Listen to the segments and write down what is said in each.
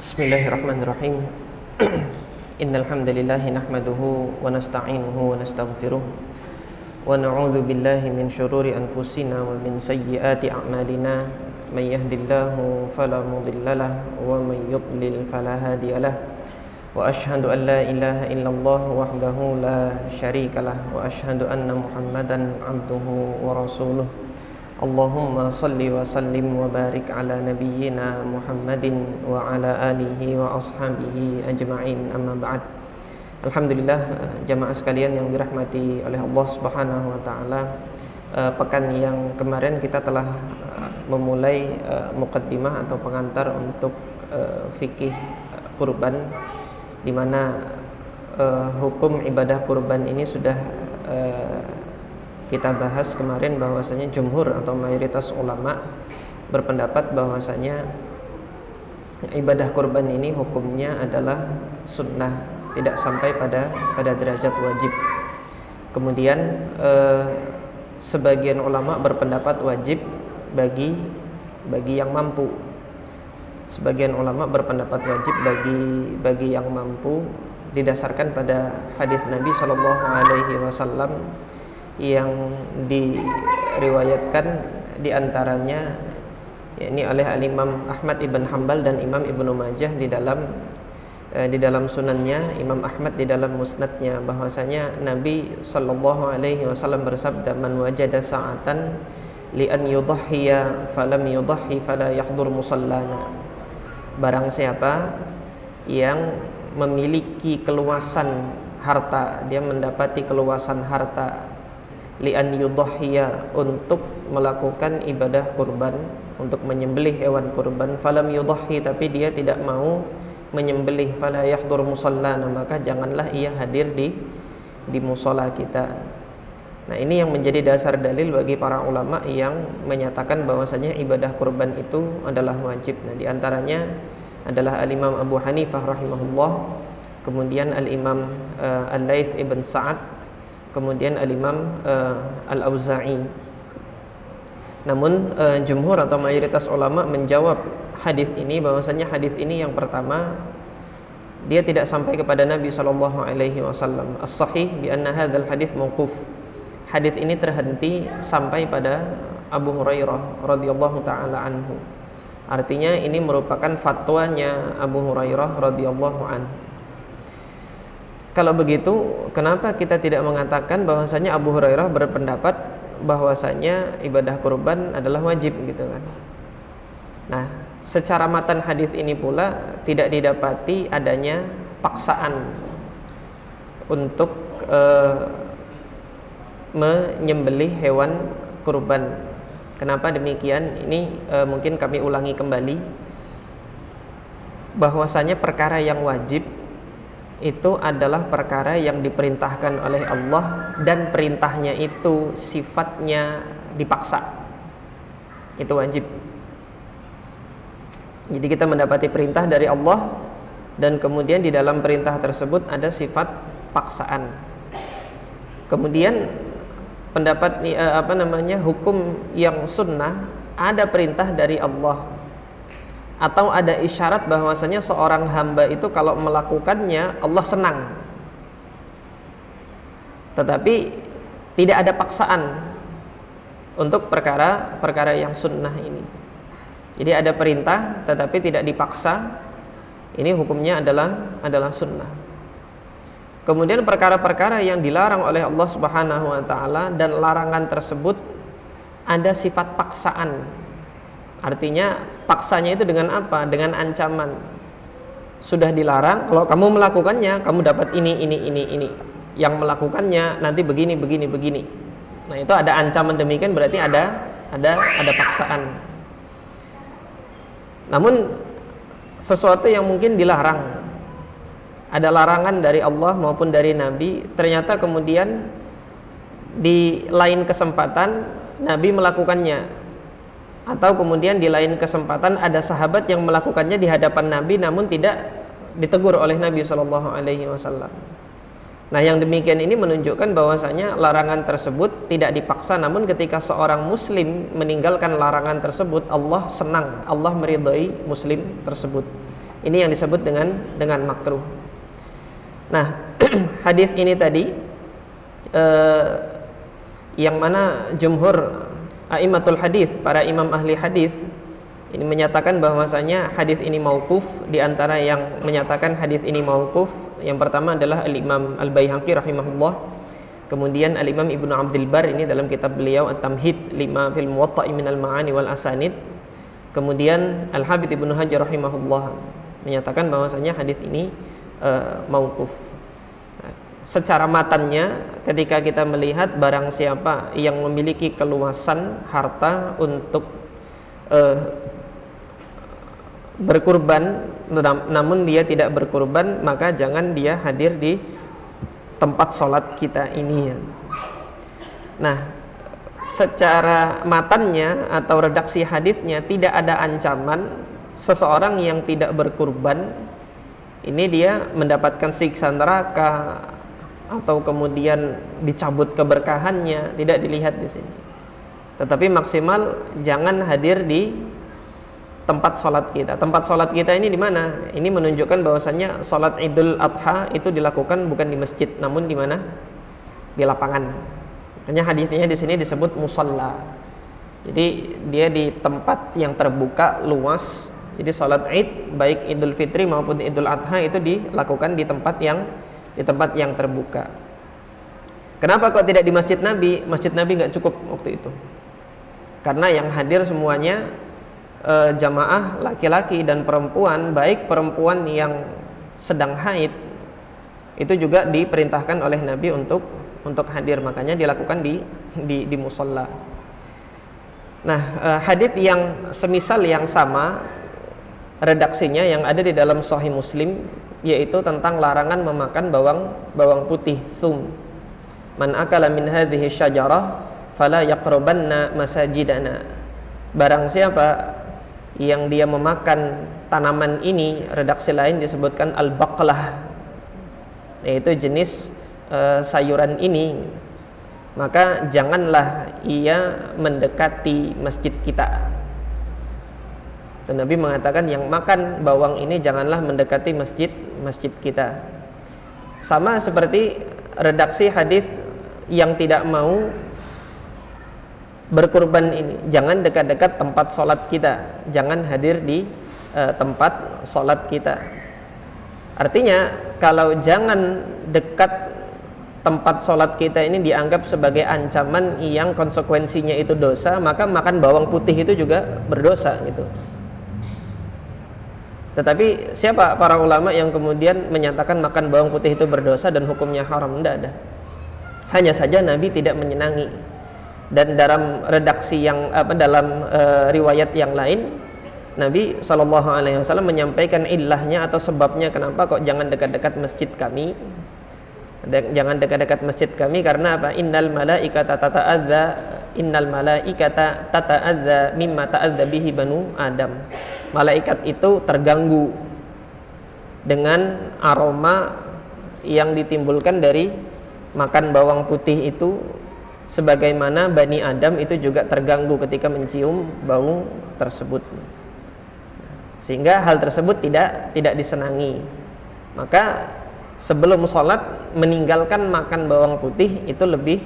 Bismillahirrahmanirrahim. Innal hamdalillahi nahmaduhu wa nasta'inuhu wa nastaghfiruh wa na'udzu billahi min syururi anfusina wa min sayyiati a'malina. May yahdihillahu fala mudhillalah wa may yudlil fala hadiyalah. Wa asyhadu an la ilaha illallah wahdahu la syarikalah wa asyhadu anna Muhammadan 'abduhu wa rasuluh. Allahumma salli wa sallim wa barik ala nabiyyina Muhammadin wa ala alihi wa ashabihi ajma'in, amma ba'd. Alhamdulillah, jamaah sekalian yang dirahmati oleh Allah Subhanahu wa taala, pekan yang kemarin kita telah memulai muqaddimah atau pengantar untuk fikih kurban, di mana hukum ibadah kurban ini sudah kita bahas kemarin, bahwasanya jumhur atau mayoritas ulama berpendapat bahwasanya ibadah kurban ini hukumnya adalah sunnah, tidak sampai pada derajat wajib. Kemudian sebagian ulama berpendapat wajib bagi yang mampu. Sebagian ulama berpendapat wajib bagi yang mampu, didasarkan pada hadis Nabi Shallallahu Alaihi Wasallam yang diriwayatkan diantaranya yakni oleh Al-Imam Ahmad ibn Hanbal dan Imam Ibnu Majah di dalam sunannya, Imam Ahmad di dalam musnadnya, bahwasanya Nabi Sallallahu Alaihi Wasallam bersabda, man wajada sa'atan li an yudhhiya falam yudhhi fala yahdur musallana. Barang siapa yang memiliki keluasan harta, dia mendapati keluasan harta, li'an yudhhiya, untuk melakukan ibadah kurban, untuk menyembelih hewan kurban, falam yudhhi, tapi dia tidak mau menyembelih, fala yahdur musallana, maka janganlah ia hadir di musola kita. Nah, ini yang menjadi dasar dalil bagi para ulama yang menyatakan bahwasanya ibadah kurban itu adalah wajib. Nah, diantaranya adalah Al-Imam Abu Hanifah rahimahullah, kemudian Al-Imam Al-Laits ibn Sa'ad, kemudian Al-Imam Al-Auza'i. Namun jumhur atau mayoritas ulama menjawab hadis ini bahwasanya hadis ini yang pertama, dia tidak sampai kepada Nabi sallallahu alaihi wasallam. As-sahih bi anna hadzal hadis mauquf. Hadis ini terhenti sampai pada Abu Hurairah radhiyallahu taala anhu. Artinya ini merupakan fatwanya Abu Hurairah radhiyallahu anhu. Kalau begitu, kenapa kita tidak mengatakan bahwasanya Abu Hurairah berpendapat bahwasanya ibadah kurban adalah wajib, gitu kan? Nah, secara matan hadis ini pula tidak didapati adanya paksaan untuk menyembelih hewan kurban. Kenapa demikian? Ini mungkin kami ulangi kembali, bahwasanya perkara yang wajib itu adalah perkara yang diperintahkan oleh Allah, dan perintahnya itu sifatnya dipaksa. Itu wajib. Jadi kita mendapati perintah dari Allah, dan kemudian di dalam perintah tersebut ada sifat paksaan. Kemudian pendapat hukum yang sunnah, ada perintah dari Allah atau ada isyarat bahwasanya seorang hamba itu kalau melakukannya Allah senang, tetapi tidak ada paksaan untuk perkara yang sunnah ini. Jadi ada perintah tetapi tidak dipaksa, ini hukumnya adalah sunnah. Kemudian perkara-perkara yang dilarang oleh Allah Subhanahu wa taala, dan larangan tersebut ada sifat paksaan. Artinya paksanya itu dengan apa? Dengan ancaman. Sudah dilarang, kalau kamu melakukannya kamu dapat ini. Yang melakukannya nanti begini. Nah, itu ada ancaman demikian, berarti ada paksaan. Namun sesuatu yang mungkin dilarang, ada larangan dari Allah maupun dari Nabi, ternyata kemudian di lain kesempatan Nabi melakukannya, atau kemudian di lain kesempatan ada sahabat yang melakukannya di hadapan Nabi namun tidak ditegur oleh Nabi Shallallahu Alaihi Wasallam. Nah, yang demikian ini menunjukkan bahwasanya larangan tersebut tidak dipaksa, namun ketika seorang muslim meninggalkan larangan tersebut, Allah senang, Allah meridhai muslim tersebut. Ini yang disebut dengan makruh. Nah, hadis ini tadi yang mana jumhur a'immatul hadis, para imam ahli hadis ini menyatakan bahwasanya hadis ini mauquf. Di antara yang menyatakan hadis ini mauquf, yang pertama adalah Al-Imam Al-Baihaqi rahimahullah. Kemudian Al-Imam Ibnu Abdul Bar ini dalam kitab beliau At-Tamhid lima fil Muwatta'i minal Ma'ani wal Asanid. Kemudian Al-Habib Ibnu Hajar rahimahullah menyatakan bahwasanya hadis ini mauquf. Secara matannya, ketika kita melihat barang siapa yang memiliki keluasan harta untuk berkurban, namun dia tidak berkurban, maka jangan dia hadir di tempat sholat kita ini. Nah, secara matannya atau redaksi hadisnya tidak ada ancaman seseorang yang tidak berkurban ini dia mendapatkan siksa neraka atau kemudian dicabut keberkahannya, tidak dilihat di sini. Tetapi maksimal jangan hadir di tempat sholat kita. Tempat sholat kita ini di mana? Ini menunjukkan bahwasannya sholat Idul Adha itu dilakukan bukan di masjid, namun di mana? Di lapangan. Hanya hadisnya di sini disebut musalla. Jadi dia di tempat yang terbuka luas. Jadi sholat Id baik Idul Fitri maupun Idul Adha itu dilakukan di tempat yang terbuka. Kenapa kok tidak di Masjid Nabi? Masjid Nabi nggak cukup waktu itu. Karena yang hadir semuanya jamaah laki-laki dan perempuan, baik perempuan yang sedang haid itu juga diperintahkan oleh Nabi untuk hadir, makanya dilakukan di musalla. Nah, hadis yang semisal yang sama redaksinya yang ada di dalam Sahih Muslim, yaitu tentang larangan memakan bawang putih, thum. Man akala min hadhihi syajarah fala yaqrabanna masajidana. Barang siapa yang dia memakan tanaman ini, redaksi lain disebutkan al-baqlah, yaitu jenis sayuran ini, maka janganlah ia mendekati masjid kita. Dan Nabi mengatakan yang makan bawang ini janganlah mendekati masjid kita. Sama seperti redaksi hadis yang tidak mau berkurban ini, jangan dekat-dekat tempat sholat kita, jangan hadir di tempat sholat kita. Artinya kalau jangan dekat tempat sholat kita ini dianggap sebagai ancaman yang konsekuensinya itu dosa, maka makan bawang putih itu juga berdosa gitu. Tetapi siapa para ulama yang kemudian menyatakan makan bawang putih itu berdosa dan hukumnya haram? Tidak ada. Hanya saja Nabi tidak menyenangi. Dan dalam redaksi yang dalam riwayat yang lain, Nabi SAW menyampaikan illahnya atau sebabnya kenapa kok jangan dekat-dekat masjid kami. Jangan dekat-dekat masjid kami karena apa? Innal malaikata tata'adza mimma ta'adza bihi banu Adam. Malaikat itu terganggu dengan aroma yang ditimbulkan dari makan bawang putih itu, sebagaimana Bani Adam itu juga terganggu ketika mencium bau tersebut. Sehingga hal tersebut tidak disenangi. Maka sebelum sholat meninggalkan makan bawang putih itu lebih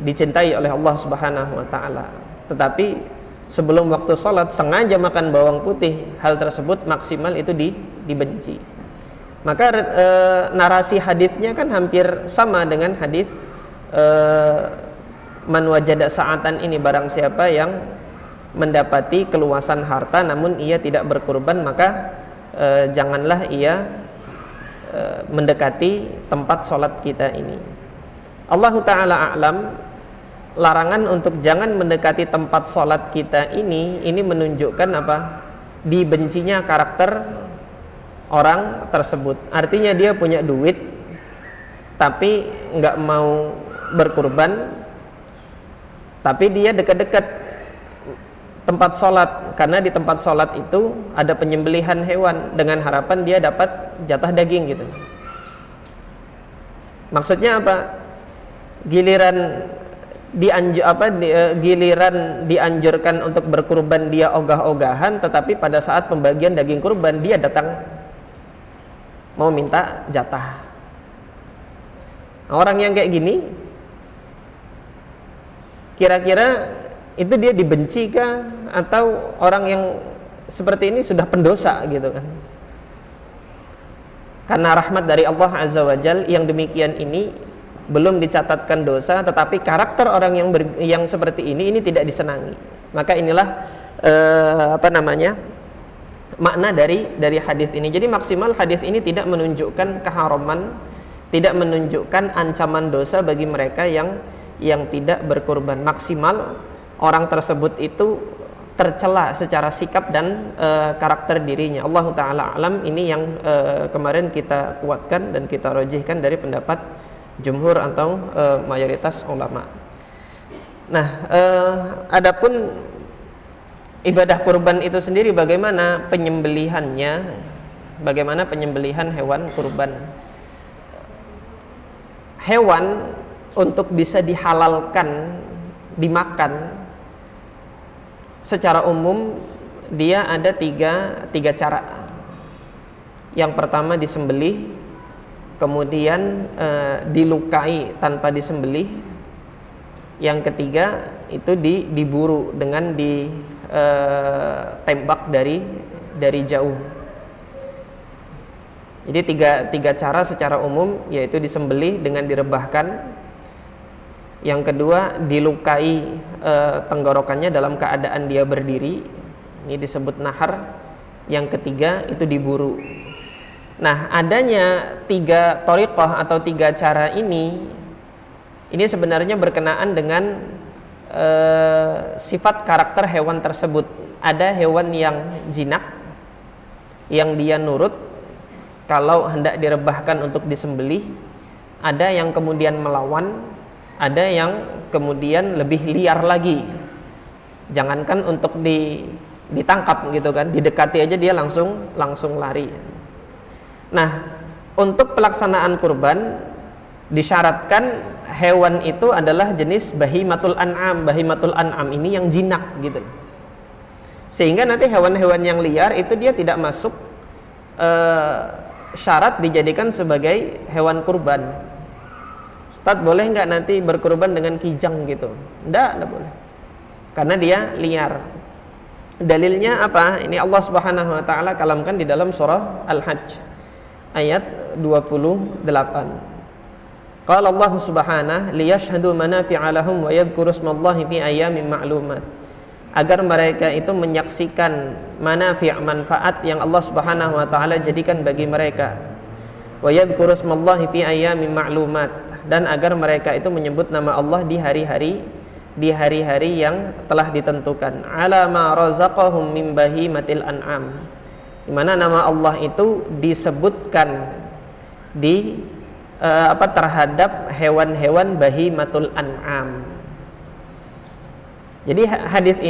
dicintai oleh Allah Subhanahu wa taala. Tetapi sebelum waktu sholat sengaja makan bawang putih, hal tersebut maksimal itu dibenci. Maka narasi hadisnya kan hampir sama dengan hadis man wajada sa'atan ini, barang siapa yang mendapati keluasan harta namun ia tidak berkurban, maka janganlah ia mendekati tempat sholat kita ini. Allah Ta'ala a'lam. Larangan untuk jangan mendekati tempat sholat kita ini menunjukkan apa? Dibencinya karakter orang tersebut. Artinya dia punya duit tapi nggak mau berkurban, tapi dia dekat-dekat tempat sholat, karena di tempat sholat itu ada penyembelihan hewan dengan harapan dia dapat jatah daging gitu. Maksudnya apa? Giliran giliran dianjurkan untuk berkurban dia ogah-ogahan, tetapi pada saat pembagian daging kurban dia datang mau minta jatah. Orang yang kayak gini kira-kira itu dia dibenci kah, atau orang yang seperti ini sudah pendosa gitu kan? Karena rahmat dari Allah Azza wa Jal, yang demikian ini belum dicatatkan dosa, tetapi karakter orang yang seperti ini tidak disenangi. Maka inilah makna dari hadis ini. Jadi maksimal hadis ini tidak menunjukkan keharaman, tidak menunjukkan ancaman dosa bagi mereka yang tidak berkurban. Maksimal orang tersebut itu tercela secara sikap dan karakter dirinya. Allah Ta'ala alam. Ini yang kemarin kita kuatkan dan kita rajihkan dari pendapat jumhur atau mayoritas ulama. Nah, adapun ibadah kurban itu sendiri, bagaimana penyembelihannya, bagaimana penyembelihan hewan kurban. Hewan untuk bisa dihalalkan dimakan secara umum dia ada tiga cara. Yang pertama disembelih, kemudian dilukai tanpa disembelih, yang ketiga itu diburu dengan ditembak dari jauh. Jadi tiga cara secara umum, yaitu disembelih dengan direbahkan, yang kedua dilukai tenggorokannya dalam keadaan dia berdiri, ini disebut nahar, yang ketiga itu diburu. Nah, adanya tiga thariqah atau tiga cara ini sebenarnya berkenaan dengan sifat karakter hewan tersebut. Ada hewan yang jinak, yang dia nurut kalau hendak direbahkan untuk disembelih, ada yang kemudian melawan, ada yang kemudian lebih liar lagi. Jangankan untuk ditangkap gitu kan, didekati aja dia langsung lari. Nah, untuk pelaksanaan kurban disyaratkan hewan itu adalah jenis bahimatul an'am. Bahimatul an'am ini yang jinak gitu. Sehingga nanti hewan-hewan yang liar itu dia tidak masuk syarat dijadikan sebagai hewan kurban. Ustaz, boleh nggak nanti berkurban dengan kijang gitu? Nggak boleh, karena dia liar. Dalilnya apa? Ini Allah Subhanahu wa taala kalamkan di dalam surah Al-Hajj ayat 28. Qala Allah Subhanahu liyashhadu manafi'a lahum wa yadhkuru ismallahi fi ayyamin ma'lumat. Agar mereka itu menyaksikan manafi', manfaat yang Allah Subhanahu wa taala jadikan bagi mereka. Wa yadhkuru ismallahi fi ayyamin ma'lumat, dan agar mereka itu menyebut nama Allah di hari-hari yang telah ditentukan. Ala ma razaqahum min bahimatil an'am, di mana nama Allah itu disebutkan terhadap hewan-hewan bahimatul an'am. Jadi ayat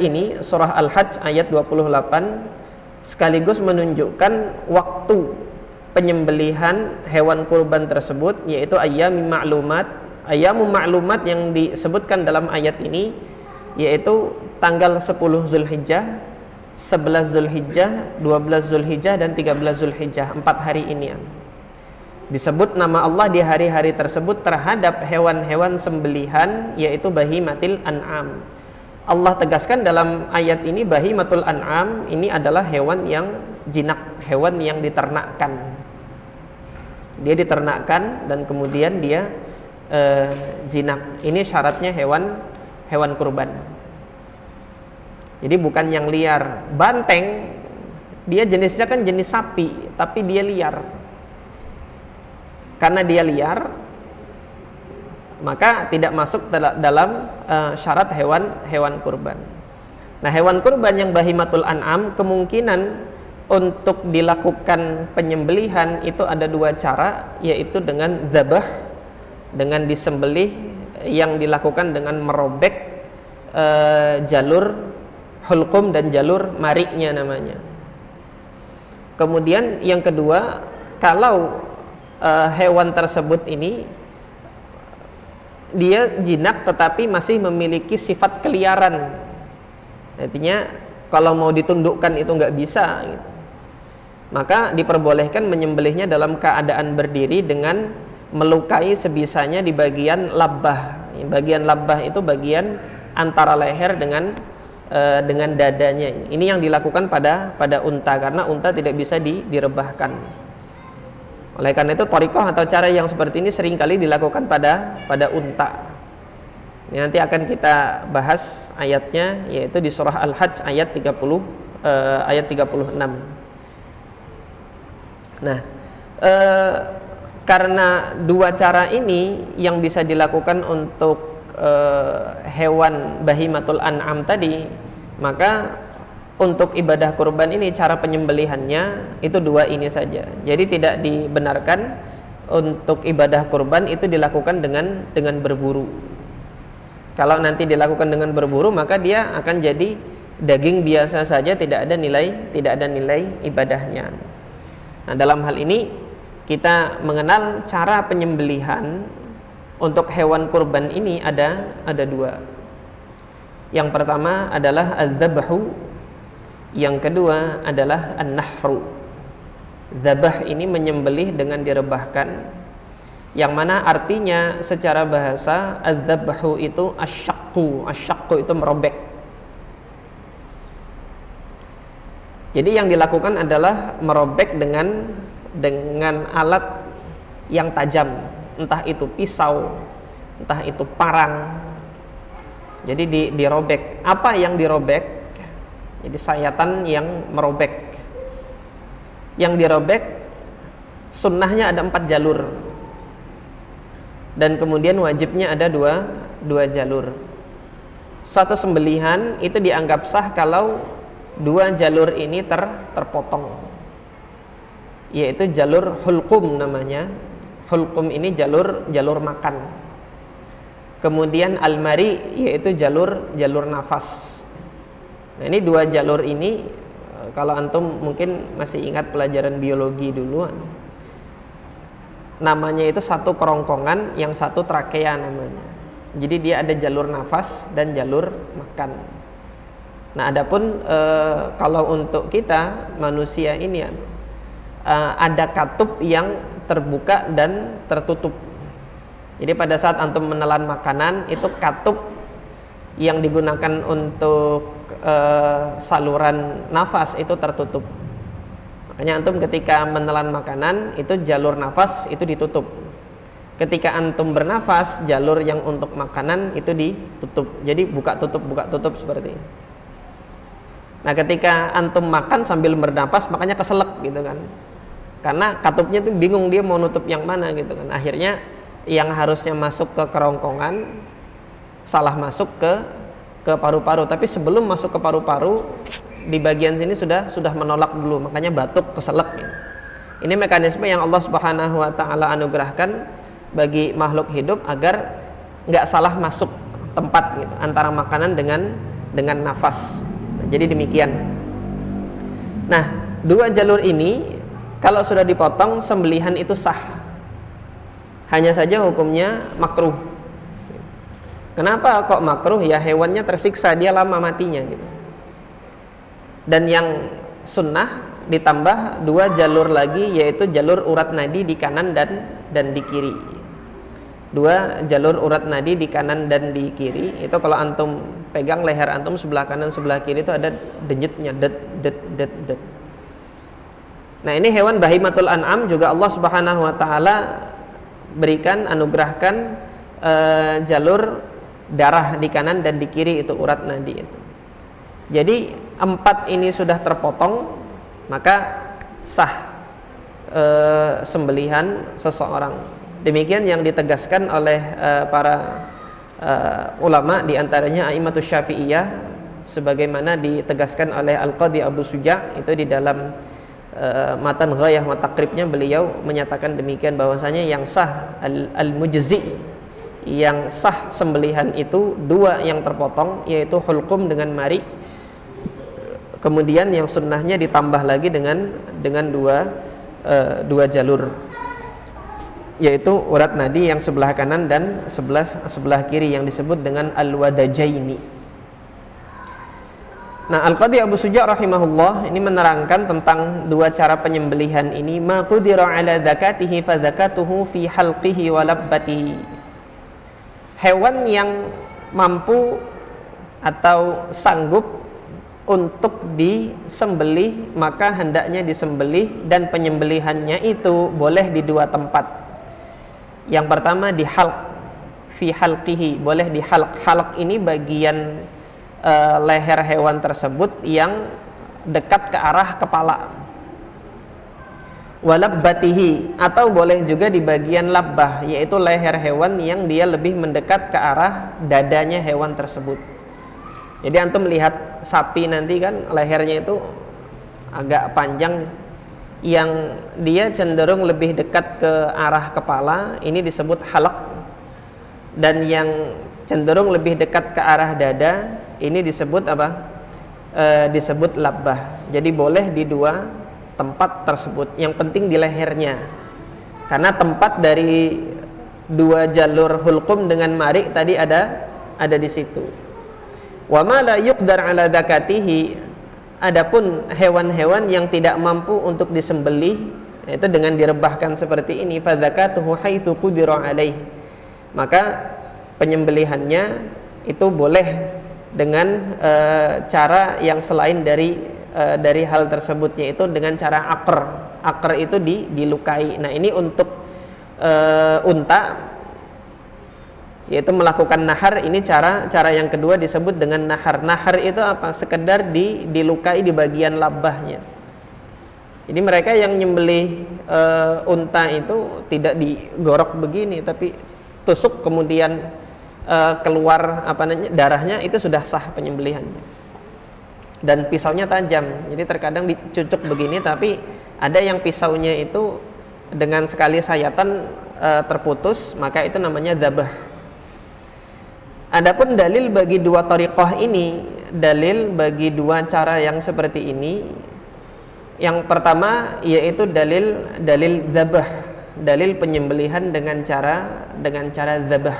ini surah Al-Hajj ayat 28 sekaligus menunjukkan waktu penyembelihan hewan kurban tersebut, yaitu ayyamul ma'lumat. Ayyamul ma'lumat yang disebutkan dalam ayat ini yaitu tanggal 10 Zulhijjah, 11 Zulhijjah, 12 Zulhijjah, dan 13 Zulhijjah. 4 hari ini disebut nama Allah di hari-hari tersebut terhadap hewan-hewan sembelihan, yaitu bahimatil an'am. Allah tegaskan dalam ayat ini bahimatul an'am ini adalah hewan yang jinak, hewan yang diternakkan. Dia diternakkan dan kemudian dia jinak. Ini syaratnya hewan kurban. Jadi bukan yang liar. Banteng dia jenisnya kan jenis sapi, tapi dia liar. Karena dia liar, maka tidak masuk dalam syarat hewan kurban. Nah, hewan kurban yang bahimatul an'am kemungkinan untuk dilakukan penyembelihan itu ada dua cara, yaitu dengan dzabah, dengan disembelih, yang dilakukan dengan merobek jalur hulqum dan jalur mariknya namanya. Kemudian yang kedua, kalau hewan tersebut ini dia jinak tetapi masih memiliki sifat keliaran. Artinya kalau mau ditundukkan itu nggak bisa gitu. Maka diperbolehkan menyembelihnya dalam keadaan berdiri dengan melukai sebisanya di bagian labbah. Bagian labbah itu bagian antara leher dengan dadanya. Ini yang dilakukan pada unta, karena unta tidak bisa direbahkan. Oleh karena itu thariqah atau cara yang seperti ini seringkali dilakukan pada unta. Ini nanti akan kita bahas ayatnya, yaitu di surah Al-Hajj ayat 36. Nah, karena dua cara ini yang bisa dilakukan untuk hewan bahimatul an'am tadi, maka untuk ibadah kurban ini cara penyembelihannya itu dua ini saja. Jadi tidak dibenarkan untuk ibadah kurban itu dilakukan dengan berburu. Kalau nanti dilakukan dengan berburu, maka dia akan jadi daging biasa saja, tidak ada nilai ibadahnya. Nah, dalam hal ini kita mengenal cara penyembelihan untuk hewan kurban ini ada dua. Yang pertama adalah az-zabhu, yang kedua adalah an-nahru. Zabah ini menyembelih dengan direbahkan, yang mana artinya secara bahasa az-zabhu itu asyaqqu itu merobek. Jadi yang dilakukan adalah merobek dengan alat yang tajam, entah itu pisau, entah itu parang. Jadi dirobek. Apa yang dirobek? Jadi sayatan yang merobek. Yang dirobek sunnahnya ada 4 jalur, dan kemudian wajibnya ada dua jalur. Suatu sembelihan itu dianggap sah kalau 2 jalur ini terpotong, yaitu jalur hulqum namanya. Hulqum ini jalur makan. Kemudian al-mari yaitu jalur nafas. Nah, ini 2 jalur ini, kalau antum mungkin masih ingat pelajaran biologi dulu, namanya itu satu kerongkongan, yang satu trakea namanya. Jadi dia ada jalur nafas dan jalur makan. Nah, adapun kalau untuk kita manusia ini ada katup yang terbuka dan tertutup. Jadi pada saat antum menelan makanan, itu katup yang digunakan untuk saluran nafas itu tertutup. Makanya antum ketika menelan makanan itu jalur nafas itu ditutup. Ketika antum bernafas, jalur yang untuk makanan itu ditutup. Jadi buka tutup seperti ini. Nah, ketika antum makan sambil bernafas, makanya keselak gitu kan. Karena katupnya tuh bingung dia mau nutup yang mana gitu kan. Akhirnya yang harusnya masuk ke kerongkongan salah masuk ke paru-paru, tapi sebelum masuk ke paru-paru di bagian sini sudah menolak dulu, makanya batuk, keselak gitu. Ini mekanisme yang Allah Subhanahu wa taala anugerahkan bagi makhluk hidup agar nggak salah masuk tempat gitu antara makanan dengan nafas. Jadi demikian. Nah, 2 jalur ini kalau sudah dipotong, sembelihan itu sah. Hanya saja hukumnya makruh. Kenapa kok makruh? Ya hewannya tersiksa, dia lama matinya gitu. Dan yang sunnah ditambah 2 jalur lagi, yaitu jalur urat nadi di kanan dan di kiri. 2 jalur urat nadi di kanan dan di kiri. Itu kalau antum pegang leher antum sebelah kanan sebelah kiri itu ada denyutnya, det. Nah, ini hewan bahimatul an'am juga Allah Subhanahu wa taala berikan, anugerahkan jalur darah di kanan dan di kiri, itu urat nadi itu. Jadi 4 ini sudah terpotong, maka sah sembelihan seseorang. Demikian yang ditegaskan oleh para ulama, diantaranya A'immatus Syafi'iyah, sebagaimana ditegaskan oleh Al-Qadhi Abu Suja' itu di dalam matan Ghayah wa Taqribnya. Beliau menyatakan demikian, bahwasanya yang sah al-mujzi, yang sah sembelihan itu 2 yang terpotong, yaitu hulqum dengan mari. Kemudian yang sunnahnya ditambah lagi dengan 2 jalur. yaitu urat nadi yang sebelah kanan dan sebelah kiri yang disebut dengan al-wadajaini. Nah, Al-Qadhi Abu Suja' rahimahullah ini menerangkan tentang dua cara penyembelihan ini. Ma qudira ala zakatihi fa zakatuhu fi halqihi wa labbatihi. Hewan yang mampu atau sanggup untuk disembelih maka hendaknya disembelih, dan penyembelihannya itu boleh di dua tempat. Yang pertama di halq, fi halqihi, boleh di halq. Halq ini bagian leher hewan tersebut yang dekat ke arah kepala. Walabbatihi, atau boleh juga di bagian labbah, yaitu leher hewan yang dia lebih mendekat ke arah dadanya hewan tersebut. Jadi antum melihat sapi nanti kan lehernya itu agak panjang, yang dia cenderung lebih dekat ke arah kepala, ini disebut halq, dan yang cenderung lebih dekat ke arah dada, ini disebut apa? Disebut labbah. Jadi boleh di dua tempat tersebut, yang penting di lehernya, karena tempat dari dua jalur hulqum dengan marik tadi ada di situ. Wa ma la yuqdar ala zakatihi, adapun hewan-hewan yang tidak mampu untuk disembelih, itu dengan direbahkan seperti ini, fa zakatuhu haitsu qudira alaih, maka penyembelihannya itu boleh dengan cara yang selain dari hal tersebut, yaitu dengan cara akr. Akr itu dilukai. Nah, ini untuk unta, yaitu melakukan nahar. Ini cara yang kedua disebut dengan nahar. Nahar itu apa? Sekedar dilukai di bagian labbahnya. Jadi mereka yang nyembelih unta itu tidak digorok begini, tapi tusuk kemudian keluar darahnya, itu sudah sah penyembelihannya. Dan pisaunya tajam, jadi terkadang dicucuk begini, tapi ada yang pisaunya itu dengan sekali sayatan terputus, maka itu namanya dzabah. Adapun dalil bagi dua thariqah ini, dalil bagi dua cara yang seperti ini, yang pertama yaitu dalil dzabah, dalil penyembelihan dengan cara dzabah,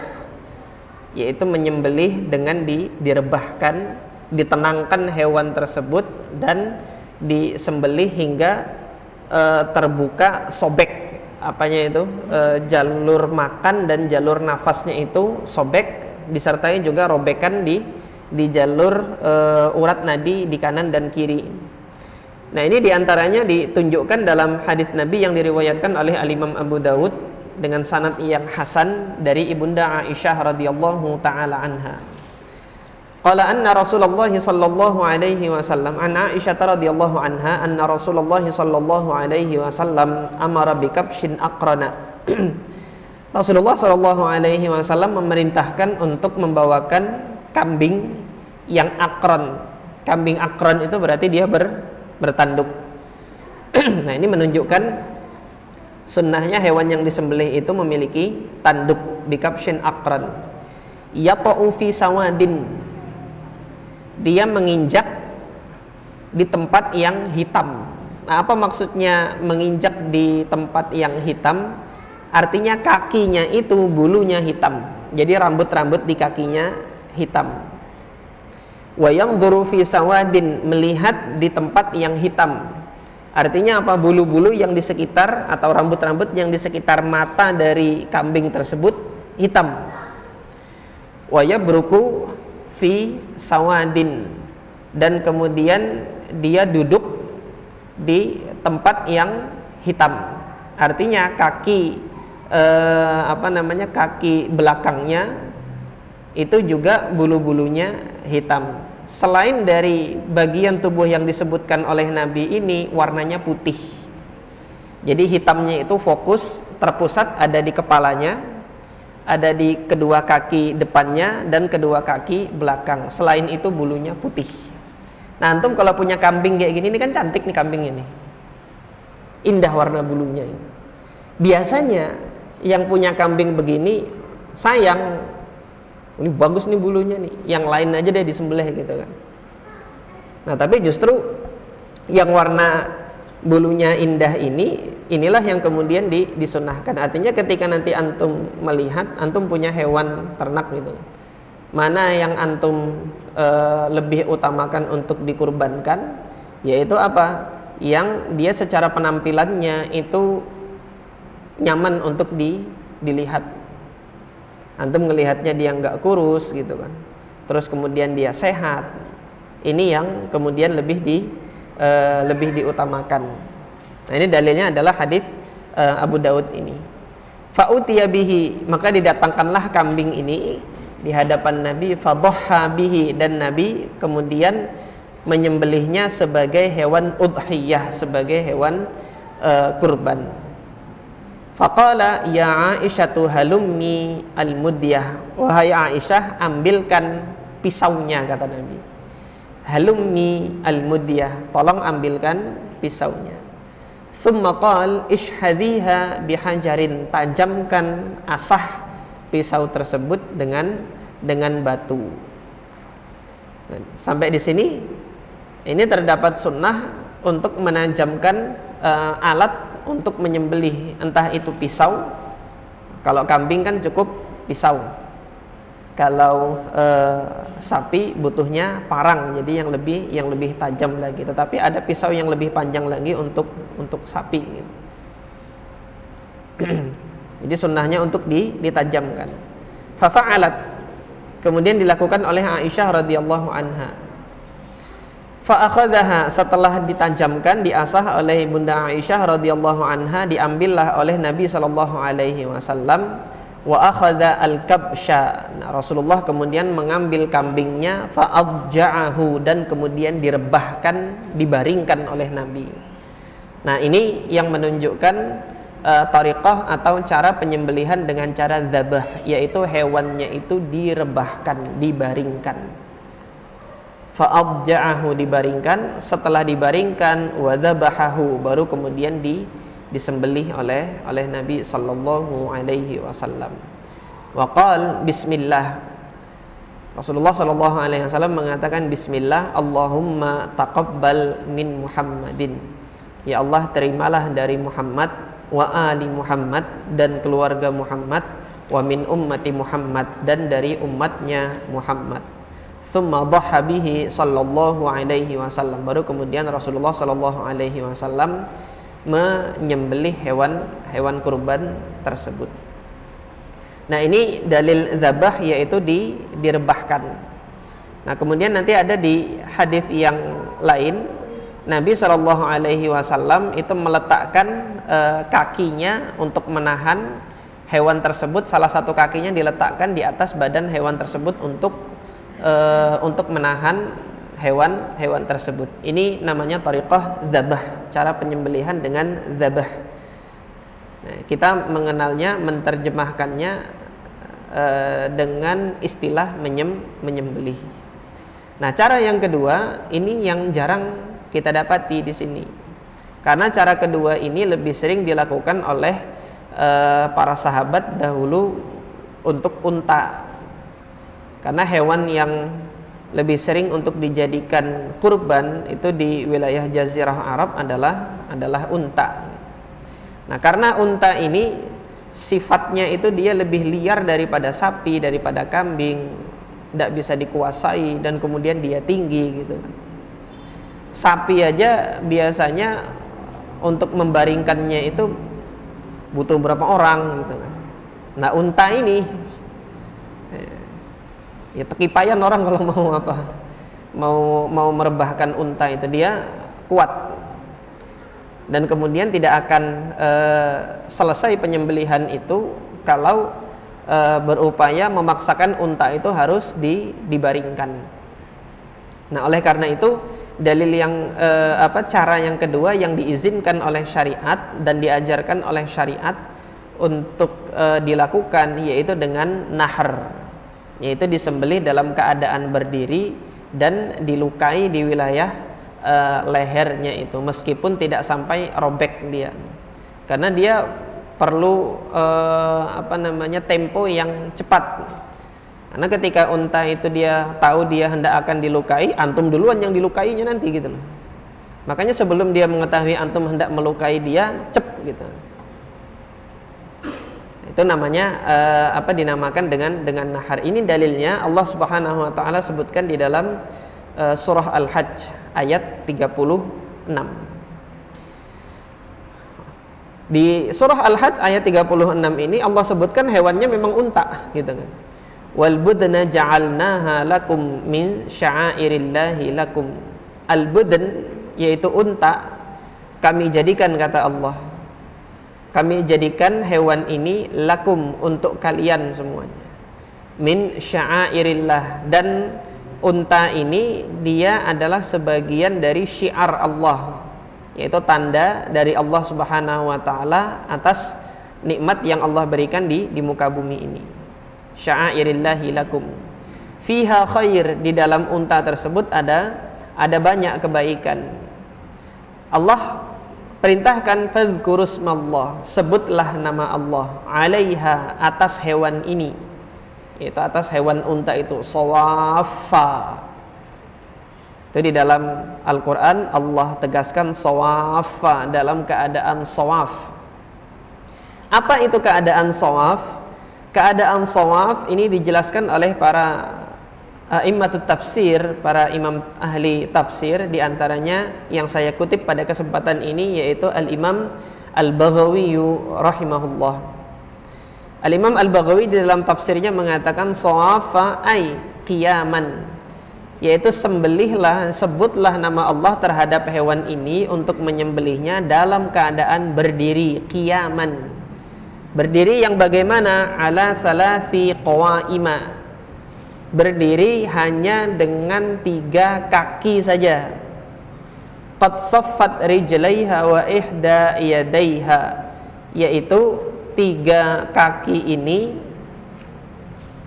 yaitu menyembelih dengan direbahkan, ditenangkan hewan tersebut dan disembelih hingga terbuka, sobek jalur makan dan jalur nafasnya itu sobek, disertai juga robekan di jalur urat nadi di kanan dan kiri. Nah, ini diantaranya ditunjukkan dalam hadis Nabi yang diriwayatkan oleh Al-Imam Abu Dawud dengan sanad yang hasan dari Ibunda Aisyah radhiyallahu taala anha. Qala anna Rasulullah sallallahu alaihi wasallam, an Aisyah radhiyallahu anha, anna Rasulullah sallallahu alaihi wasallam amara bi kabshin aqrana. Rasulullah sallallahu alaihi wasallam memerintahkan untuk membawakan kambing yang akron. Kambing akron itu berarti dia bertanduk. Nah, ini menunjukkan sunnahnya hewan yang disembelih itu memiliki tanduk, bikabshin akron. Yata'u fi sawadin, dia menginjak di tempat yang hitam. Nah, apa maksudnya menginjak di tempat yang hitam? Artinya kakinya itu bulunya hitam, jadi rambut-rambut di kakinya hitam. Wa yanzuru fi sawadin, melihat di tempat yang hitam. Artinya apa? Bulu-bulu yang di sekitar atau rambut-rambut yang di sekitar mata dari kambing tersebut hitam. Wa yabruku fi sawadin, dan kemudian dia duduk di tempat yang hitam. Artinya kaki kaki belakangnya itu juga bulu-bulunya hitam. Selain dari bagian tubuh yang disebutkan oleh Nabi ini, warnanya putih. Jadi hitamnya itu fokus, terpusat ada di kepalanya, ada di kedua kaki depannya dan kedua kaki belakang. Selain itu bulunya putih. Nah, antum kalau punya kambing kayak gini, ini kan cantik nih kambing ini, indah warna bulunya. Biasanya yang punya kambing begini sayang, ini bagus nih bulunya nih, yang lain aja deh disembelih gitu kan. Nah, tapi justru yang warna bulunya indah inilah yang kemudian disunahkan. Artinya ketika nanti antum melihat, antum punya hewan ternak gitu, mana yang antum lebih utamakan untuk dikurbankan, yaitu apa? Yang dia secara penampilannya itu nyaman untuk dilihat. Antum ngelihatnya dia nggak kurus gitu kan, terus kemudian dia sehat, ini yang kemudian lebih diutamakan. Nah, ini dalilnya adalah hadis Abu Daud ini. Fa'utiya bihi, maka didatangkanlah kambing ini di hadapan Nabi, fadhahha bihi, dan Nabi kemudian menyembelihnya sebagai hewan udhiyah, sebagai hewan kurban. Faqala ya Aisyatu halummi al-mudyah, wahai Aisyah, ambilkan pisaunya, kata Nabi. Halummi al-mudyah, tolong ambilkan pisaunya. Thumma qal ishhadhiha bihajarin, tajamkan asah pisau tersebut dengan batu. Sampai di sini ini terdapat sunnah untuk menajamkan alat untuk menyembelih, entah itu pisau. Kalau kambing kan cukup pisau. Kalau sapi butuhnya parang, jadi yang lebih tajam lagi. Tetapi ada pisau yang lebih panjang lagi untuk sapi gitu. Jadi sunnahnya untuk ditajamkan. Fafa'alat, kemudian dilakukan oleh Aisyah radhiyallahu anha. Fa'akhadhaha, setelah ditajamkan, diasah oleh Bunda Aisyah radhiyallahu anha, diambillah oleh Nabi sallallahu alaihi wasallam. Wa akhadha al-kabsha, Rasulullah kemudian mengambil kambingnya, fa'adja'ahu, dan kemudian direbahkan, dibaringkan oleh Nabi. Nah, ini yang menunjukkan tariqah atau cara penyembelihan dengan cara dzabah, yaitu hewannya itu direbahkan, dibaringkan. Fa'adja'ahu, dibaringkan, setelah dibaringkan, wa dzabahahu, baru kemudian disembelih oleh Nabi sallallahu alaihi wasallam. Wa qala bismillah, Rasulullah sallallahu alaihi wasallam mengatakan bismillah, Allahumma taqabbal min Muhammadin, ya Allah terimalah dari Muhammad, wa ali Muhammad, dan keluarga Muhammad, wa min ummati Muhammad, dan dari umatnya Muhammad. Tsumma dhaha bihi sallallahu alaihi wasallam, baru kemudian Rasulullah sallallahu alaihi wasallam menyembelih hewan kurban tersebut. Nah, ini dalil dzabah, yaitu direbahkan. Nah, kemudian nanti ada di hadis yang lain, Nabi Shallallahu Alaihi Wasallam itu meletakkan kakinya untuk menahan hewan tersebut. Salah satu kakinya diletakkan di atas badan hewan tersebut untuk menahan hewan tersebut. Ini namanya tariqah dzabah, cara penyembelihan dengan dzabah. Nah, kita mengenalnya, menterjemahkannya dengan istilah menyembelih. Nah, cara yang kedua ini yang jarang kita dapati di sini, karena cara kedua ini lebih sering dilakukan oleh para sahabat dahulu untuk unta, karena hewan yang lebih sering untuk dijadikan kurban itu di wilayah Jazirah Arab adalah unta. Nah, karena unta ini sifatnya itu dia lebih liar daripada sapi, daripada kambing, tidak bisa dikuasai, dan kemudian dia tinggi gitu. Sapi aja biasanya untuk membaringkannya itu butuh berapa orang gitu kan. Nah, unta ini ya tekipayan orang kalau mau merebahkan unta itu, dia kuat, dan kemudian tidak akan selesai penyembelihan itu kalau berupaya memaksakan unta itu harus dibaringkan. Nah, oleh karena itu dalil yang cara yang kedua yang diizinkan oleh syariat dan diajarkan oleh syariat untuk dilakukan, yaitu dengan nahr, yaitu disembelih dalam keadaan berdiri dan dilukai di wilayah lehernya itu, meskipun tidak sampai robek dia, karena dia perlu tempo yang cepat. Karena ketika unta itu dia tahu dia hendak akan dilukai, antum duluan yang dilukainya nanti gitu loh. Makanya sebelum dia mengetahui antum hendak melukai dia, cep gitu. Itu namanya dinamakan dengan nahar. Ini dalilnya Allah Subhanahu wa taala sebutkan di dalam surah Al-Hajj ayat 36. Di surah Al-Hajj ayat 36 ini Allah sebutkan hewannya memang unta gitu kan. Wal budna ja'alnaha lakum min sya'airillahi lakum. Al budn yaitu unta kami jadikan, kata Allah, kami jadikan hewan ini lakum untuk kalian semuanya, min sya'airillah, dan unta ini dia adalah sebagian dari syiar Allah, yaitu tanda dari Allah Subhanahu wa taala atas nikmat yang Allah berikan di muka bumi ini. Sya'airillahi lakum fiha khair, di dalam unta tersebut ada banyak kebaikan. Allah perintahkan fadhkurusmallah, sebutlah nama Allah, alaiha, atas hewan ini, yaitu atas hewan unta itu, sawaffa. Itu di dalam Al-Quran Allah tegaskan sawaffa, dalam keadaan sawaf. Apa itu keadaan sawaf? Keadaan sawaf ini dijelaskan oleh para a'immatut tafsir, para imam ahli tafsir, diantaranya yang saya kutip pada kesempatan ini yaitu Al-Imam Al-Baghawi rahimahullah. Al-Imam Al-Baghawi di dalam tafsirnya mengatakan sawafa ay qiyaman, yaitu sembelihlah, sebutlah nama Allah terhadap hewan ini untuk menyembelihnya dalam keadaan berdiri, qiyaman. Berdiri yang bagaimana? Ala salasi qawaima, berdiri hanya dengan 3 kaki saja. Qad saffat rijlaiha wa ihda yadaiha, yaitu 3 kaki ini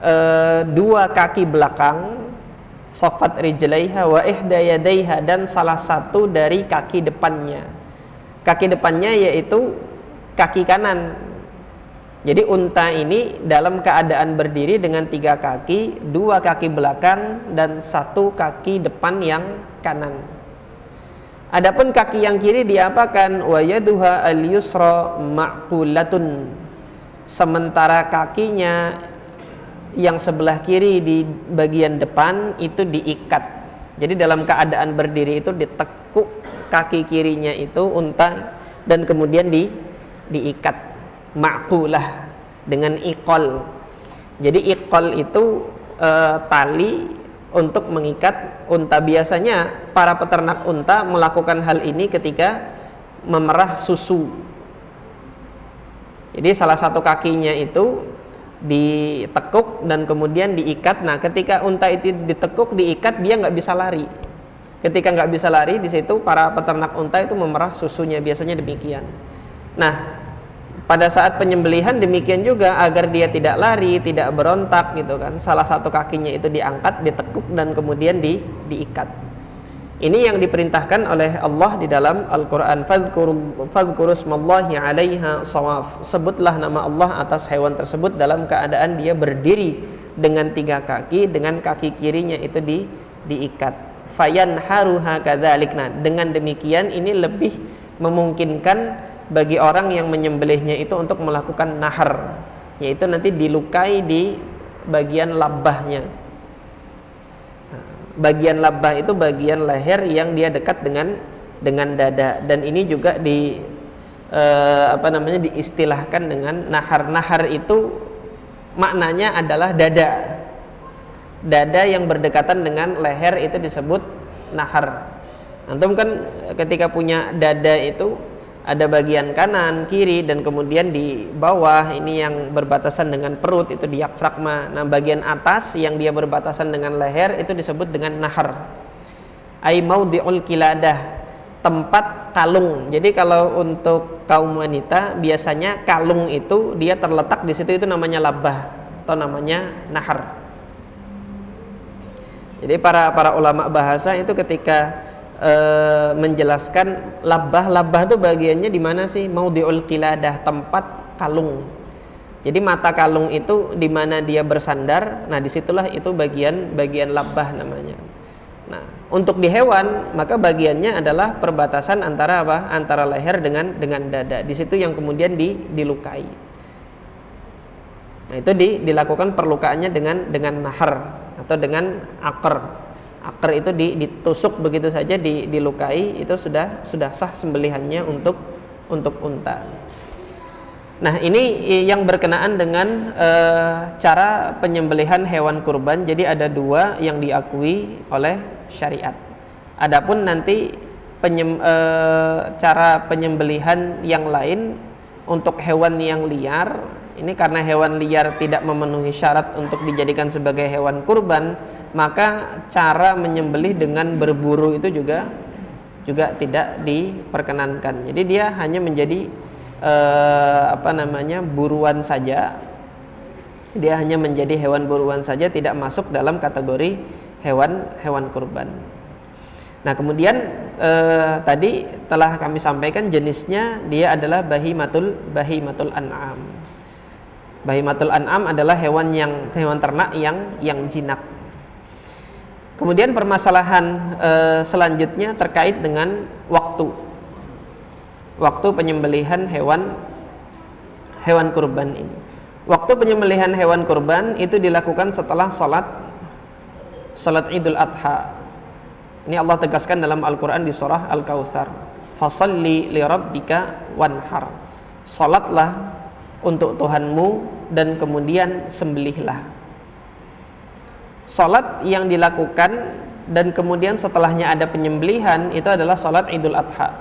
2 kaki belakang, saffat rijlaiha wa ihda yadaiha, dan salah satu dari kaki depannya. Kaki depannya yaitu kaki kanan. Jadi unta ini dalam keadaan berdiri dengan 3 kaki, 2 kaki belakang dan 1 kaki depan yang kanan. Adapun kaki yang kiri diapakan? Wa yaduha al-yusra ma'qulatun, sementara kakinya yang sebelah kiri di bagian depan itu diikat. Jadi dalam keadaan berdiri itu ditekuk kaki kirinya itu unta dan kemudian diikat. Ma'qulah dengan iqal. Jadi iqal itu tali untuk mengikat unta. Biasanya para peternak unta melakukan hal ini ketika memerah susu. Jadi salah satu kakinya itu ditekuk dan kemudian diikat. Nah, ketika unta itu ditekuk, diikat, dia nggak bisa lari. Ketika nggak bisa lari, di situ para peternak unta itu memerah susunya, biasanya demikian. Nah, pada saat penyembelihan demikian juga, agar dia tidak lari, tidak berontak gitu kan. Salah satu kakinya itu diangkat, ditekuk dan kemudian diikat. Ini yang diperintahkan oleh Allah di dalam Al-Qur'an. Fadhkurusmallahi 'alaiha shawaf. Sebutlah nama Allah atas hewan tersebut dalam keadaan dia berdiri dengan 3 kaki, dengan kaki kirinya itu diikat. Fayanharuha kadzalik. Nah, dengan demikian ini lebih memungkinkan bagi orang yang menyembelihnya itu untuk melakukan nahar, yaitu nanti dilukai di bagian labbahnya. Bagian labbah itu bagian leher yang dia dekat dengan dada, dan ini juga diistilahkan dengan nahar. Nahar itu maknanya adalah dada. Dada yang berdekatan dengan leher itu disebut nahar. Antum kan ketika punya dada itu ada bagian kanan, kiri, dan kemudian di bawah ini yang berbatasan dengan perut itu diafragma. Nah, bagian atas yang dia berbatasan dengan leher itu disebut dengan nahar. Ai maudhi'ul qiladah, tempat kalung. Jadi kalau untuk kaum wanita biasanya kalung itu dia terletak di situ, itu namanya labbah atau namanya nahar. Jadi para ulama bahasa itu ketika menjelaskan labbah itu bagiannya di mana sih? Maudhi'ul qiladah, tempat kalung. Jadi mata kalung itu di mana dia bersandar. Nah, disitulah itu bagian labbah namanya. Nah, untuk di hewan maka bagiannya adalah perbatasan antara apa? Antara leher dengan dada. Di situ yang kemudian dilukai. Nah, itu dilakukan perlukaannya dengan nahar atau dengan akar. Akar itu ditusuk begitu saja, dilukai, itu sudah sah sembelihannya untuk unta. Nah, ini yang berkenaan dengan cara penyembelihan hewan kurban. Jadi ada dua yang diakui oleh syariat. Adapun nanti cara penyembelihan yang lain untuk hewan yang liar, ini karena hewan liar tidak memenuhi syarat untuk dijadikan sebagai hewan kurban, maka cara menyembelih dengan berburu itu juga tidak diperkenankan. Jadi dia hanya menjadi buruan saja. Dia hanya menjadi hewan buruan saja, tidak masuk dalam kategori hewan kurban. Nah, kemudian tadi telah kami sampaikan jenisnya, dia adalah bahimatul an'am. Bahimatul an'am adalah hewan ternak yang jinak. Kemudian permasalahan selanjutnya terkait dengan waktu penyembelihan hewan kurban ini. Waktu penyembelihan hewan kurban itu dilakukan setelah salat Idul Adha. Ini Allah tegaskan dalam Al-Qur'an di surah Al-Kautsar, "Fasholli li rabbika wanhar." Salatlah untuk Tuhanmu dan kemudian sembelihlah. Salat yang dilakukan dan kemudian setelahnya ada penyembelihan itu adalah salat Idul Adha.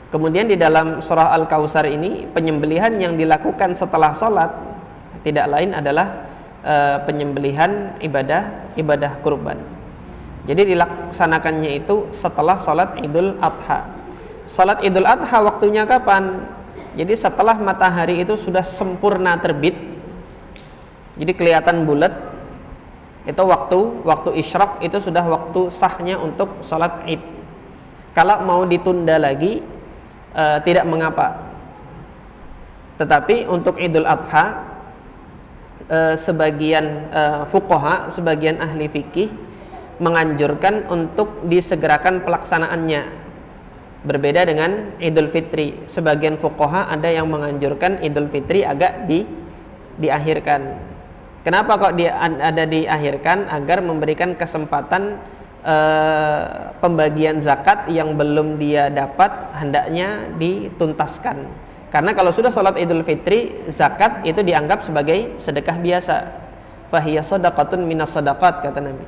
Kemudian di dalam surah Al-Kautsar ini penyembelihan yang dilakukan setelah sholat tidak lain adalah penyembelihan ibadah kurban. Jadi dilaksanakannya itu setelah sholat Idul Adha. Sholat Idul Adha waktunya kapan? Jadi setelah matahari itu sudah sempurna terbit, jadi kelihatan bulat, itu waktu isyraq, itu sudah waktu sahnya untuk sholat Id. Kalau mau ditunda lagi tidak mengapa. Tetapi untuk Idul Adha sebagian fuqaha, sebagian ahli fikih menganjurkan untuk disegerakan pelaksanaannya. Berbeda dengan Idul Fitri. Sebagian fuqaha ada yang menganjurkan Idul Fitri agak diakhirkan. Kenapa kok ada diakhirkan? Agar memberikan kesempatan pembagian zakat yang belum dia dapat hendaknya dituntaskan. Karena kalau sudah sholat Idul Fitri, zakat itu dianggap sebagai sedekah biasa. Fahiya sadaqatun minas sadaqat, kata Nabi.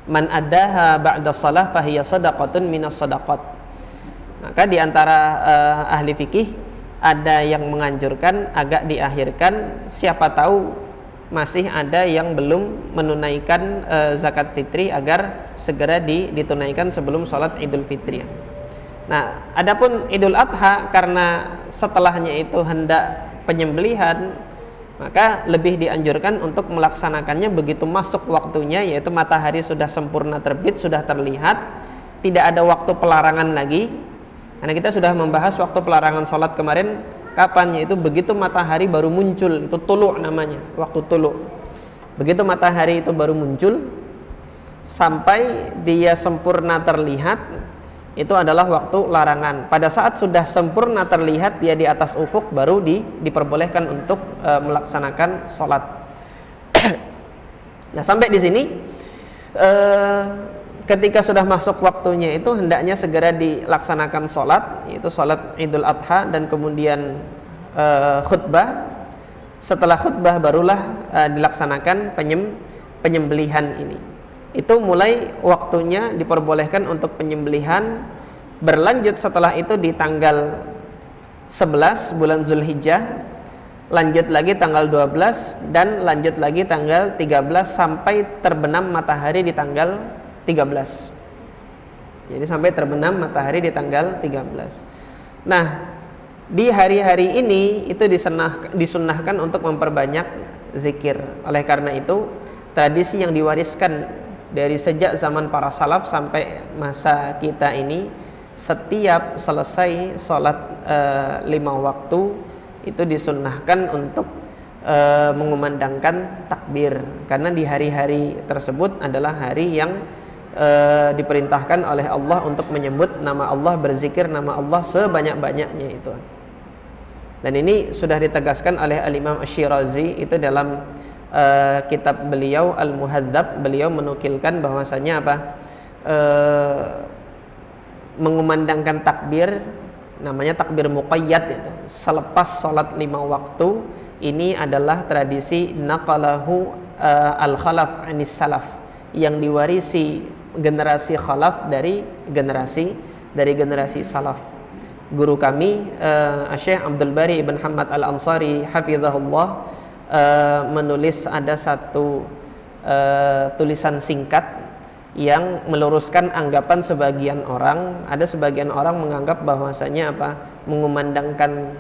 Man addaha ba'da shalah fahiya sadaqatun minas sadaqat. Maka diantara ahli fikih ada yang menganjurkan agak diakhirkan. Siapa tahu masih ada yang belum menunaikan zakat fitri agar segera ditunaikan sebelum sholat Idul Fitri. Nah, adapun Idul Adha karena setelahnya itu hendak penyembelihan, maka lebih dianjurkan untuk melaksanakannya begitu masuk waktunya, yaitu matahari sudah sempurna terbit, sudah terlihat, tidak ada waktu pelarangan lagi. Karena kita sudah membahas waktu pelarangan sholat kemarin, kapan? Yaitu begitu matahari baru muncul, itu tulu' namanya, waktu tulu'. Begitu matahari itu baru muncul sampai dia sempurna terlihat, itu adalah waktu larangan. Pada saat sudah sempurna terlihat dia di atas ufuk, baru diperbolehkan untuk melaksanakan sholat. Nah, sampai di sini ketika sudah masuk waktunya itu hendaknya segera dilaksanakan sholat, yaitu sholat Idul Adha, dan kemudian khutbah. Setelah khutbah barulah dilaksanakan penyembelihan ini. Itu mulai waktunya diperbolehkan untuk penyembelihan. Berlanjut setelah itu di tanggal 11 bulan Zulhijjah, lanjut lagi tanggal 12, dan lanjut lagi tanggal 13 sampai terbenam matahari di tanggal 13. Jadi sampai terbenam matahari di tanggal 13. Nah, di hari-hari ini itu disunnahkan untuk memperbanyak zikir. Oleh karena itu, tradisi yang diwariskan dari sejak zaman para salaf sampai masa kita ini, setiap selesai sholat 5 waktu itu disunnahkan untuk mengumandangkan takbir. Karena di hari-hari tersebut adalah hari yang diperintahkan oleh Allah untuk menyebut nama Allah, berzikir nama Allah sebanyak-banyaknya itu. Dan ini sudah ditegaskan oleh Al-Imam Asy-Syirazi itu dalam kitab beliau Al-Muhadzab. Beliau menukilkan bahwasanya apa? Mengumandangkan takbir, namanya takbir muqayyad itu, selepas sholat 5 waktu, ini adalah tradisi naqalahu al-khalaf anis salaf, yang diwarisi generasi khalaf dari generasi salaf. Guru kami Syekh Abdul Bari Ibn Hamad Al-Ansari hafizahullah menulis ada satu tulisan singkat yang meluruskan anggapan sebagian orang. Ada sebagian orang menganggap bahwasanya apa? Mengumandangkan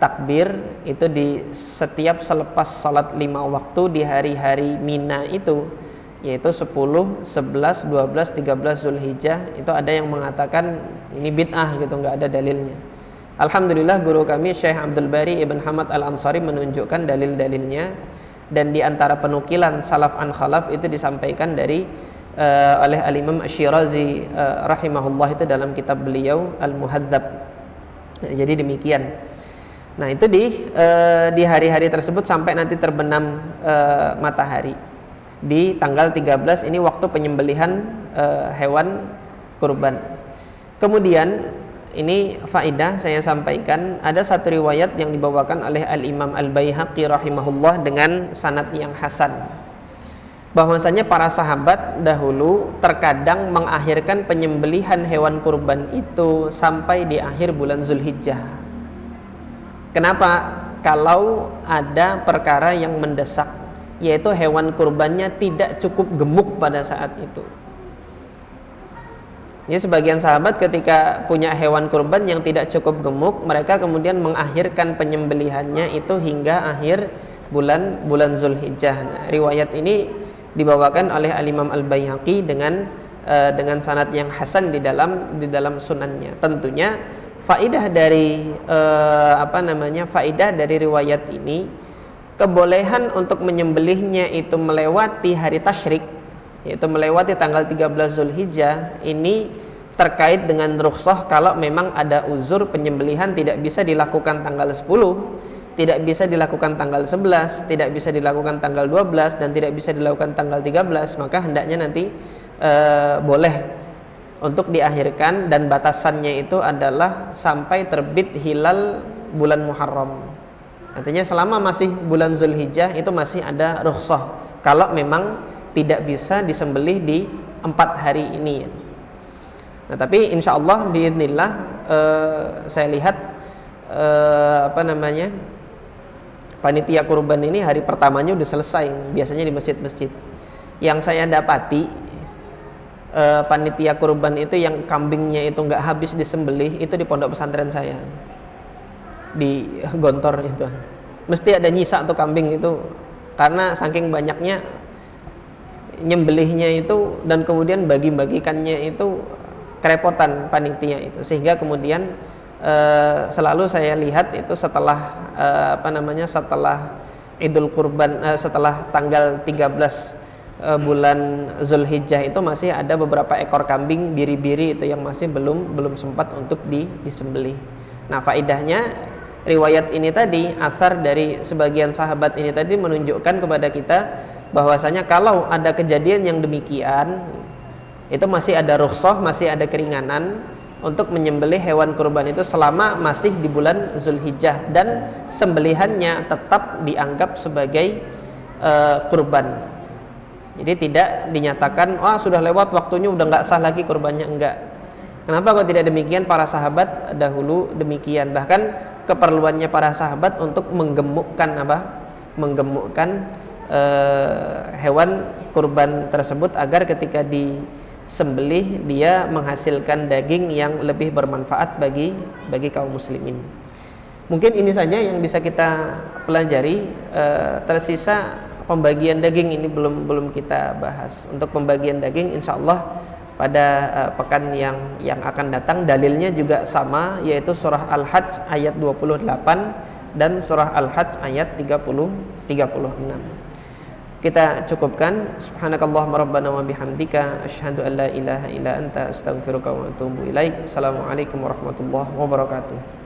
takbir itu di setiap selepas salat 5 waktu di hari-hari Mina itu, yaitu 10, 11, 12, 13 Zulhijjah. Itu ada yang mengatakan ini bid'ah gitu, nggak ada dalilnya. Alhamdulillah guru kami Syekh Abdul Bari Ibn Hamad Al-Ansari menunjukkan dalil-dalilnya, dan di antara penukilan salaf an khalaf itu disampaikan dari oleh Al-Imam Asy-Syirazi rahimahullah itu dalam kitab beliau Al-Muhadzab. Jadi demikian. Nah, itu di hari-hari tersebut sampai nanti terbenam matahari. Di tanggal 13 ini waktu penyembelihan hewan kurban. Kemudian ini faidah saya sampaikan, ada satu riwayat yang dibawakan oleh Al-Imam Al-Baihaqi rahimahullah dengan sanad yang hasan, bahwasanya para sahabat dahulu terkadang mengakhirkan penyembelihan hewan kurban itu sampai di akhir bulan Zulhijjah. Kenapa? Kalau ada perkara yang mendesak, yaitu hewan kurbannya tidak cukup gemuk pada saat itu. Jadi sebagian sahabat ketika punya hewan kurban yang tidak cukup gemuk, mereka kemudian mengakhirkan penyembelihannya itu hingga akhir bulan Zulhijjah. Nah, riwayat ini dibawakan oleh Al-Imam Al-Baihaqi dengan sanad yang hasan di dalam sunannya. Tentunya faidah dari faidah dari riwayat ini, kebolehan untuk menyembelihnya itu melewati hari tasyrik, yaitu melewati tanggal 13 Zulhijjah, ini terkait dengan rukhsah kalau memang ada uzur penyembelihan tidak bisa dilakukan tanggal 10, tidak bisa dilakukan tanggal 11, tidak bisa dilakukan tanggal 12, dan tidak bisa dilakukan tanggal 13, maka hendaknya nanti boleh untuk diakhirkan, dan batasannya itu adalah sampai terbit hilal bulan Muharram. Artinya selama masih bulan Zulhijjah itu masih ada rukhsah kalau memang tidak bisa disembelih di 4 hari ini. Nah, tapi insya Allah biidznillah saya lihat panitia kurban ini hari pertamanya udah selesai, biasanya di masjid-masjid. Yang saya dapati panitia kurban itu yang kambingnya itu nggak habis disembelih itu di pondok pesantren saya di Gontor itu. Mesti ada nyisa tuh kambing itu, karena saking banyaknya nyembelihnya itu, dan kemudian bagi-bagikannya itu kerepotan panitia itu, sehingga kemudian selalu saya lihat itu setelah setelah Idul Kurban, setelah tanggal 13 bulan Zulhijjah itu masih ada beberapa ekor kambing biri-biri itu yang masih belum sempat untuk disembelih. Nah, faidahnya riwayat ini tadi, asar dari sebagian sahabat ini tadi menunjukkan kepada kita bahwasanya kalau ada kejadian yang demikian, itu masih ada rukhsah, masih ada keringanan untuk menyembelih hewan kurban itu selama masih di bulan Zulhijjah, dan sembelihannya tetap dianggap sebagai kurban. Jadi tidak dinyatakan sudah lewat waktunya, udah nggak sah lagi kurbannya, enggak. Kenapa kok tidak demikian? Para sahabat dahulu demikian. Bahkan keperluannya para sahabat untuk menggemukkan hewan kurban tersebut agar ketika disembelih dia menghasilkan daging yang lebih bermanfaat bagi kaum muslimin. Mungkin ini saja yang bisa kita pelajari. Tersisa pembagian daging ini belum kita bahas. Untuk pembagian daging insyaallah pada pekan yang akan datang, dalilnya juga sama, yaitu surah Al-Hajj ayat 28 dan surah Al-Hajj ayat 36. kita cukupkan. Subhanakallahumma rabbana wa bihamdika asyhadu an la ilaha illa anta astaghfiruka wa atubu ilaik. Assalamualaikum warahmatullahi wabarakatuh.